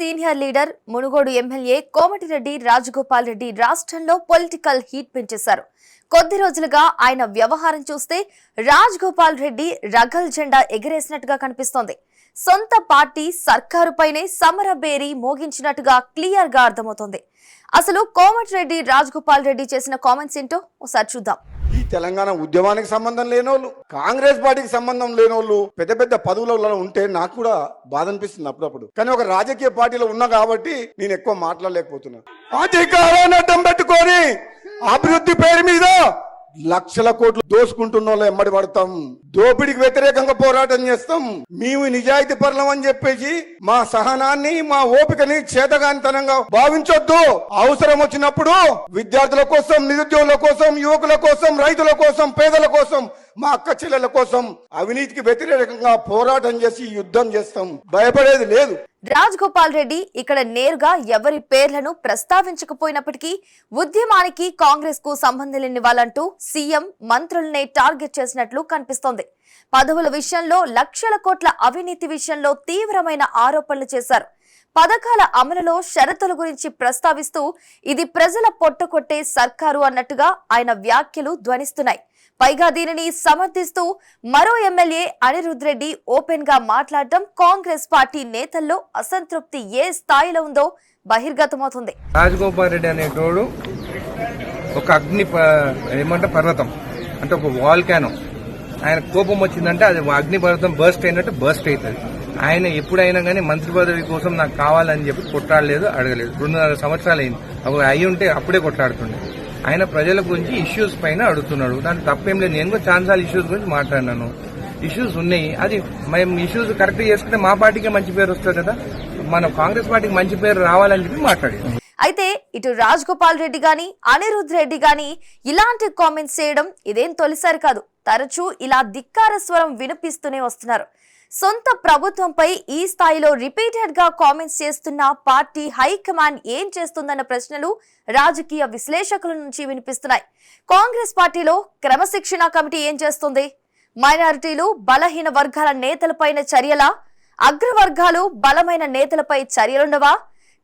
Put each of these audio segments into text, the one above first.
Senior leader Munugode MLA Komatireddy Rajagopal Reddy రాష్ట్రంలో political heat పెంచేశారు. కొద్ది రోజులుగా ఆయన వ్యవహారం చూస్తే రాజగోపాల్ రెడ్డి రగల్ జెండా ఎగరేసినట్టుగా కనిపిస్తోంది. సొంత పార్టీ సర్కారుపైనే సమరబేరి మోగించినట్టుగా క్లియర్ గా అర్థమవుతోంది. అసలు కోమటిరెడ్డి రాజగోపాల్ రెడ్డి చేసిన కామెంట్స్ ఏంటో ఒకసారి చూద్దాం. ఈ తెలంగాణ ఉద్యమానికి సంబంధం లేనోళ్ళు, కాంగ్రెస్ పార్టీకి సంబంధం లేనోళ్ళు పెద్ద పెద్ద పదవులలో ఉంటే నాకు కూడా బాధ అనిపిస్తుంది అప్పుడప్పుడు. కానీ ఒక రాజకీయ పార్టీలో ఉన్నా కాబట్టి నేను ఎక్కువ మాట్లాడలేకపోతున్నాను. అధికారాన్ని అడ్డం పెట్టుకొని అభివృద్ధి పేరు మీద లక్షల కోట్లు దోసుకుంటున్న వాళ్ళు ఎమ్మడి పడతాం, దోపిడికి వ్యతిరేకంగా పోరాటం చేస్తాం. మేము నిజాయితీ పరులం అని చెప్పేసి మా సహనాన్ని, మా ఓపికని చేతగానితనంగా భావించొద్దు. అవసరం వచ్చినప్పుడు విద్యార్థుల కోసం, నిరుద్యోగుల కోసం, యువకుల కోసం, రైతుల కోసం, పేదల కోసం, మా అక్క చెల్లెల కోసం అవినీతికి వ్యతిరేకంగా పోరాటం చేసి యుద్ధం చేస్తాం. భయపడేది లేదు. రాజగోపాల్ రెడ్డి ఇక్కడ నేరుగా ఎవరి పేర్లను ప్రస్తావించకపోయినప్పటికీ ఉద్యమానికి కాంగ్రెస్ కు సంబంధం లేని వాళ్ళంటూ సీఎం మంత్రులనే టార్గెట్ చేసినట్లు కనిపిస్తోంది. పదవుల విషయంలో లక్షల కోట్ల అవినీతి విషయంలో తీవ్రమైన ఆరోపణలు చేశారు. పథకాల అమలులో షరతుల గురించి ప్రస్తావిస్తూ ఇది ప్రజల పొట్టకొట్టే సర్కారు అన్నట్టుగా ఆయన వ్యాఖ్యలు ధ్వనిస్తున్నాయి. పైగా దీనిని సమర్థిస్తూ మరో ఎమ్మెల్యే అనిరుద్ రెడ్డి ఓపెన్ గా మాట్లాడటం కాంగ్రెస్ పార్టీ నేతల్లో అసంతృప్తి ఏ స్థాయిలో ఉందో బహిర్గతమవుతుంది. రాజగోపాల్ రెడ్డి అనేటోడు ఒక పర్వతం అంటే ఒక వాల్కానో. ఆయన కోపం వచ్చిందంటే అది అగ్ని పర్వతం బర్స్ట్ అయినట్టు బర్స్ట్ అవుతుంది. ఆయన ఎప్పుడైనా కానీ మంత్రి పదవి కోసం నాకు కావాలని చెప్పి కొట్లాడలేదు, అడగలేదు. 2.5 సంవత్సరాలు అయింది. అయి ఉంటే అప్పుడే కొట్లాడుతుండే. ఆయన ప్రజల గురించి ఇష్యూస్ పైన అడుగుతున్నాడు. దానికి తప్పేం లేదు. నేను కూడా ఛాన్సాల ఇష్యూస్ గురించి మాట్లాడినాను. ఇష్యూస్ ఉన్నాయి, అది మేము ఇష్యూస్ కరెక్ట్ చేసుకుంటే మా పార్టీకే మంచి పేరు వస్తుంది కదా. మన కాంగ్రెస్ పార్టీకి మంచి పేరు రావాలని చెప్పి మాట్లాడారు. అయితే ఇటు రాజగోపాల్ రెడ్డి గాని అనిరుద్ రెడ్డి గాని ఇలాంటి కామెంట్స్ చేయడం ఇదేం తొలిసారి కాదు. తరచూ ఇలా ధిక్కార స్వరం వినిపిస్తూనే వస్తున్నారు. సొంత ప్రభుత్వంపై ఈ స్థాయిలో రిపీటెడ్ గా కామెంట్స్ చేస్తున్న పార్టీ హైకమాండ్ ఏం చేస్తుందన్న ప్రశ్నలు రాజకీయ విశ్లేషకుల నుంచి వినిపిస్తున్నాయి. కాంగ్రెస్ పార్టీలో క్రమశిక్షణ కమిటీ ఏం చేస్తుంది? మైనారిటీలు, బలహీన వర్గాల నేతలపైన చర్యలా? అగ్రవర్గాలు, బలమైన నేతలపై చర్యలుండవా?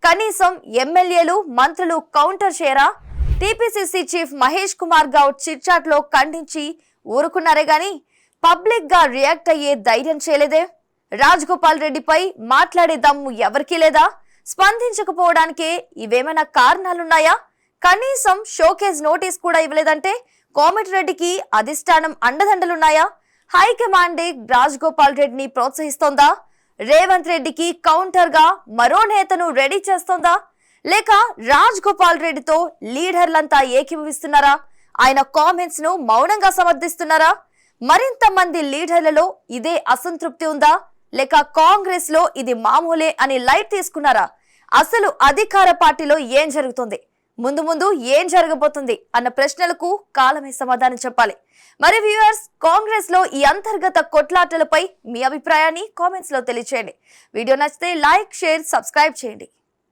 కనీసం ఎమ్మెల్యేలు, మంత్రులు కౌంటర్ చేయరా? TPCC chief Mahesh Kumar Goud chitchat లో ఖండించి ఊరుకున్నారే గాని పబ్లిక్ గా రియాక్ట్ అయ్యే ధైర్యం చేయలేదే. రాజగోపాల్ రెడ్డిపై మాట్లాడే దమ్ము ఎవరికీ లేదా? స్పందించకపోవడానికే ఇవేమైనా కారణాలున్నాయా? కనీసం షోకేజ్ నోటీస్ కూడా ఇవ్వలేదంటే కోమటిరెడ్డికి అధిష్టానం అండదండలున్నాయా? హైకమాండే రాజగోపాల్ రెడ్డిని ప్రోత్సహిస్తోందా? రేవంత్ రెడ్డికి కౌంటర్ గా మరో నేతను రెడీ చేస్తోందా? లేక రాజగోపాల్ రెడ్డితో లీడర్లంతా ఏకీభవిస్తున్నారా? ఆయన కామెంట్స్ ను మౌనంగా సమర్థిస్తున్నారా? మరింత మంది లీడర్లలో ఇదే అసంతృప్తి ఉందా? లేక కాంగ్రెస్ లో ఇది మామూలే అని లైట్ తీసుకున్నారా? అసలు అధికార పార్టీలో ఏం జరుగుతుంది, ముందు ముందు ఏం జరగబోతుంది అన్న ప్రశ్నలకు కాలమే సమాధానం చెప్పాలి. మరి వ్యూవర్స్, కాంగ్రెస్ లో ఈ అంతర్గత కొట్లాటలపై మీ అభిప్రాయాన్ని కామెంట్స్ లో తెలియచేయండి. వీడియో నచ్చితే లైక్, షేర్, సబ్స్క్రైబ్ చేయండి.